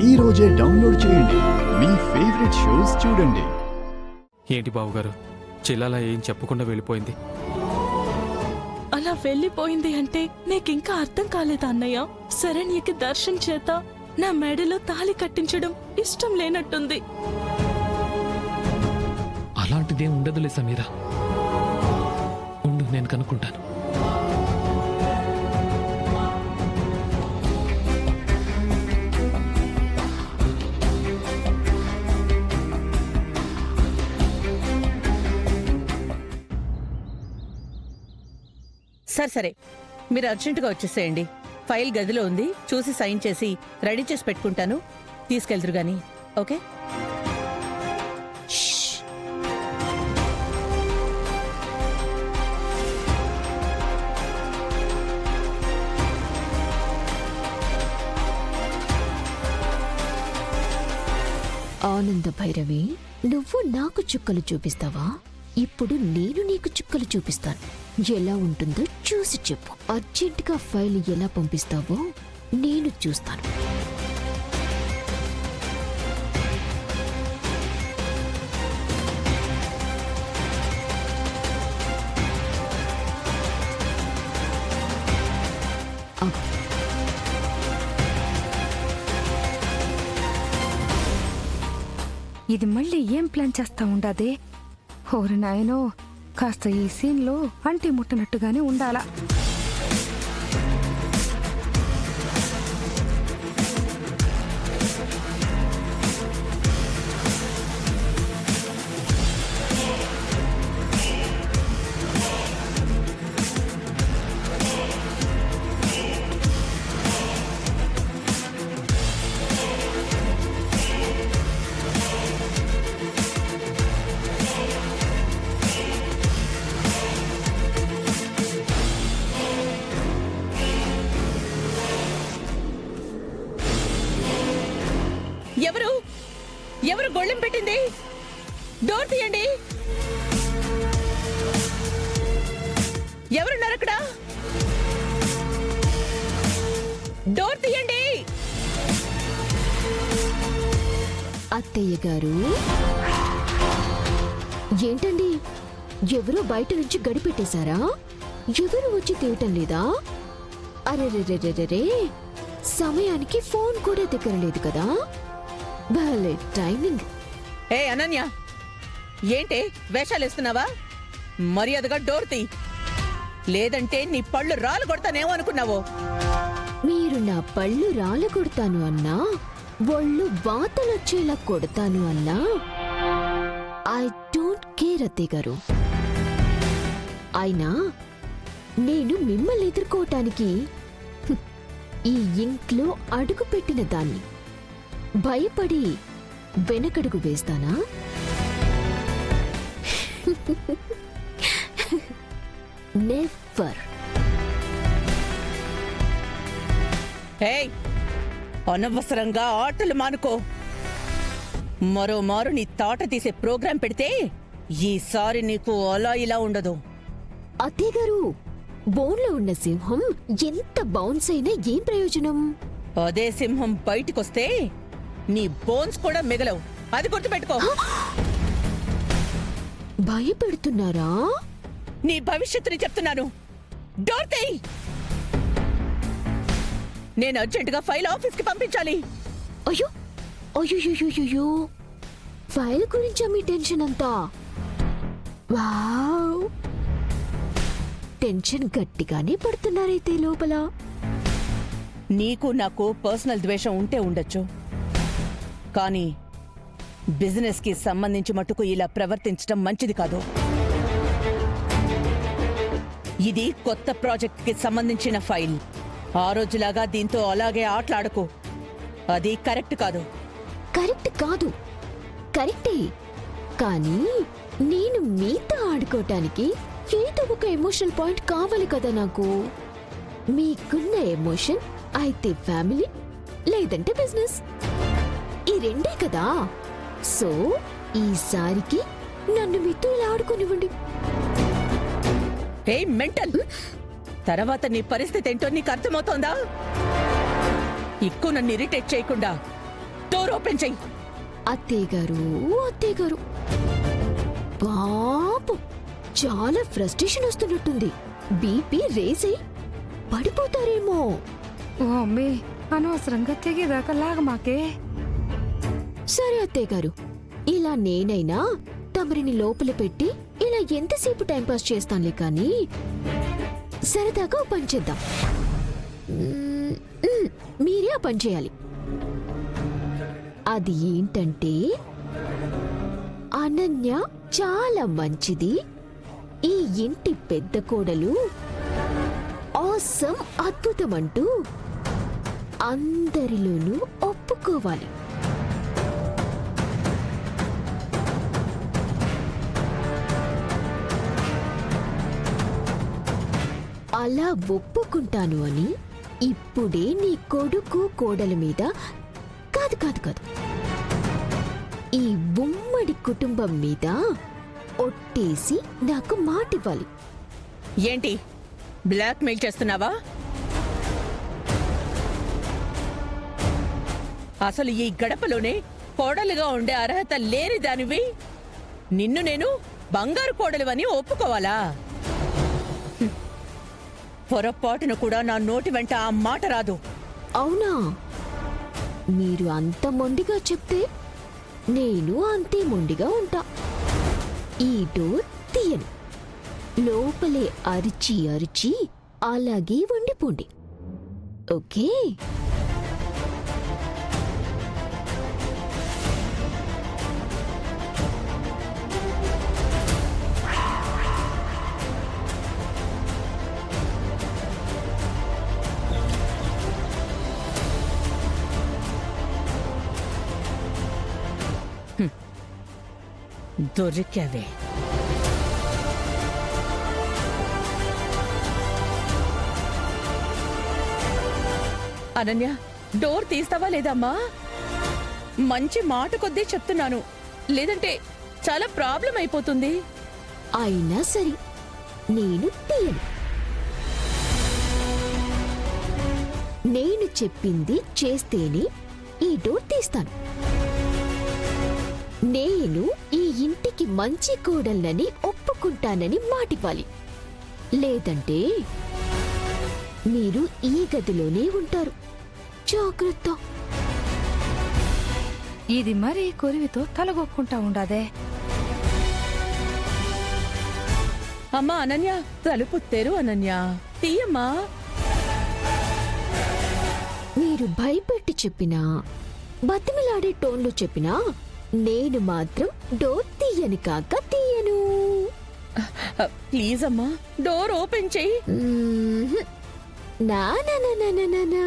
ఈ రోజే డౌన్లోడ్ చేయండి. మీ ఫేవరెట్ షోస్ చూడండి. ఏంటి బావగారు, చెల్లెలా ఏం చెప్పకుండా వెళ్ళిపోయింది? అలా వెళ్ళిపోయింది అంటే నీకింకా అర్థం కాలేదా అన్నయ్య? శరణ్యకి దర్శన్ చేత నా మెడలో తాళి కట్టించడం ఇష్టం లేనట్టుంది. అలాంటిదేం ఉండదులే సమీరా. ఉండు, నేను కనుక్కుంటాను. సరే మీరు అర్జెంటుగా వచ్చేసేయండి. ఫైల్ గదిలో ఉంది, చూసి సైన్ చేసి రెడీ చేసి పెట్టుకుంటాను. తీసుకెళ్తురు గాని, ఓకే? ఆనంద భైరవి, నువ్వు నాకు చుక్కలు చూపిస్తావా? ఇప్పుడు నేను నీకు చుక్కలు చూపిస్తాను. ఎలా ఉంటుందో చూసి చెప్పు. అర్జెంటుగా ఫైల్ ఎలా పంపిస్తావో నేను చూస్తాను. ఇది మళ్ళీ ఏం ప్లాన్ చేస్తా ఉండాదే? ఓరి నాయనో, కాస్త ఈ సీన్లో అంటి ముట్టనట్టుగానే ఉండాలా. ఎవరు గొళ్ళెం పెట్టింది? డోర్ తీయండి. ఎవరున్నారు అక్కడ? డోర్ తీయండి. అత్తయ్య గారు, ఏంటండి, ఎవరో బయట నుంచి గడిపెట్టేశారా? ఎవరు వచ్చి తీయటం లేదా? అరెరెరెరెరే, సమయానికి ఫోన్ కూడా దగ్గర లేదు కదా. భలే టైమింగ్. ఏ అనన్య, ఏంటే వేషాలేస్తున్నావా? మర్యాదగా డోర్ తీ, లేదంటే నీ పళ్ళు రాలు కొడతానేమో అనుకున్నావో. మీరు నా పళ్ళు రాలు కొడతాను అన్నా, ఒళ్ళు వాతలొచ్చేలా కొడతాను అన్నా, ఐ డోంట్ కేర్ అత్తయ్య గారు. అయినా నేను మిమ్మల్ని ఎదుర్కోవటానికి ఈ ఇంట్లో అడుగు పెట్టిన దాన్ని. భయపడి వెనకడుగు వేస్తానా? నెవర్. ఏయ్, అనవసరంగా ఆటలు మానుకో. మరో మారు నీ తాట తీసే ప్రోగ్రాం పెడితే ఈసారి నీకు అలా ఇలా ఉండదు. అత్తయ్య గారు, బోన్లో ఉన్న సింహం ఎంత బౌన్స్ అయినా ఏం ప్రయోజనం? అదే సింహం బయటికొస్తే నీ బోన్స్ కూడా మిగలవు, అది గుర్తుపెట్టుకో. భయపెడుతున్నారా? నీ భవిష్యత్తుని చెప్తున్నాను. డోర్ తీయ్. నేను అర్జెంటుగా ఫైల్ ఆఫీస్కి పంపించాలి. అయ్యో అయ్యో, ఫైల్ గురించా మీ టెన్షన్ అంతా? వావ్, టెన్షన్ గట్టిగానే పడుతున్నారైతే లోపల. నీకు నాకు పర్సనల్ ద్వేషం ఉంటే ఉండొచ్చు, కానీ బిజినెస్ కి సంబంధించి మటుకు ఇలా ప్రవర్తించడం మంచిది కాదు. ఇది కొత్త ప్రాజెక్ట్ కి సంబంధించిన ఫైల్. ఆ రోజులాగా దీంతో అలాగే ఆటలాడకు. అది కరెక్ట్ కాదు. కరెక్ట్ కాదు, కరెక్టే. కానీ నేను మీతో ఆడుకోవటానికి ఏదో ఒక ఎమోషనల్ పాయింట్ కావాలి కదా నాకు. మీకున్న ఎమోషన్ అయితే ఫ్యామిలీ, లేదంటే బిజినెస్. ఈ రెండే కదా. సో ఈసారికి నన్ను మీతో ఇలా ఆడుకోనివ్వండి. ఏ మెంటల్, తర్వాత నీ పరిస్థితి ఏంటో నీకు అర్థమవుతోందా? ఎక్కువ నన్ను ఇరిటేట్ చేయకుండా డోర్ ఓపెన్ చెయ్యి. అత్తయ్య గారు పాపం చాలా ఫ్రస్ట్రేషన్ వస్తున్నట్టుంది. బీపీ రేజ్ అయి పడిపోతారేమో. ఓ అమ్మే, అనవసరంగా తెగేదాకా లాగమాకే. సరే అత్తయ్య గారు, ఇలా నేనైనా తమరిని లోపల పెట్టి ఇలా ఎంతసేపు టైంపాస్ చేస్తానులే కానీ సరదాగా ఓ పని చేద్దాం. మీరే ఆ పని చేయాలి. అది ఏంటంటే, అనన్య చాలా మంచిది, ఈ ఇంటి పెద్ద కోడలు, ఆసమ్, అద్భుతమంటూ అందరిలోనూ ఒప్పుకోవాలి. అలా ఒప్పుకుంటాను అని ఇప్పుడే నీ కొడుకు కోడల మీద కాదు కాదు కాదు ఈ ఉమ్మడి కుటుంబం మీద ఒట్టేసి నాకు మాటివ్వాలి. ఏంటి బ్లాక్ మెయిల్ చేస్తున్నావా? అసలు ఈ గడపలోనే కోడలుగా ఉండే అర్హత లేని దానివి నిన్ను నేను బంగారు కోడలువని ఒప్పుకోవాలా? పొరపాటును కూడా నా నోటి వెంట ఆ మాట రాదు. అవునా? మీరు అంత మొండిగా చెప్తే నేను అంతే మొండిగా ఉంటా. ఈ డోర్ తీయను. లోపలే అరిచి అరిచి అలాగే వండిపోండి. ఓకే? దొరికావే. అనన్య, డోర్ తీస్తావా లేదమ్మా? మంచి మాట కొద్దీ చెప్తున్నాను, లేదంటే చాలా ప్రాబ్లం అయిపోతుంది. అయినా సరే నేను తీయను. నేను చెప్పింది చేస్తేనే ఈ డోర్ తీస్తాను. నేను ఈ ఇంటికి మంచి కోడళ్ళని ఒప్పుకుంటానని మాటివ్వాలి. లేదంటే మీరు ఈ గదిలోనే ఉంటారు. జాగ్రత్త. ఇది మరీ కొరివితో తలగొక్కుంటా ఉండాదే. అమ్మా అనన్య, తలుపు తెరు అనన్య, తీయమ్మా. మీరు భయపెట్టి చెప్పినా, బతిమిలాడే టోన్లో చెప్పినా నేను మాత్రం డోర్ తీయను కాక తీయను. ప్లీజ్ అమ్మా, డోర్ ఓపెన్ చెయ్యి. నా నా నా నా నా నా నా.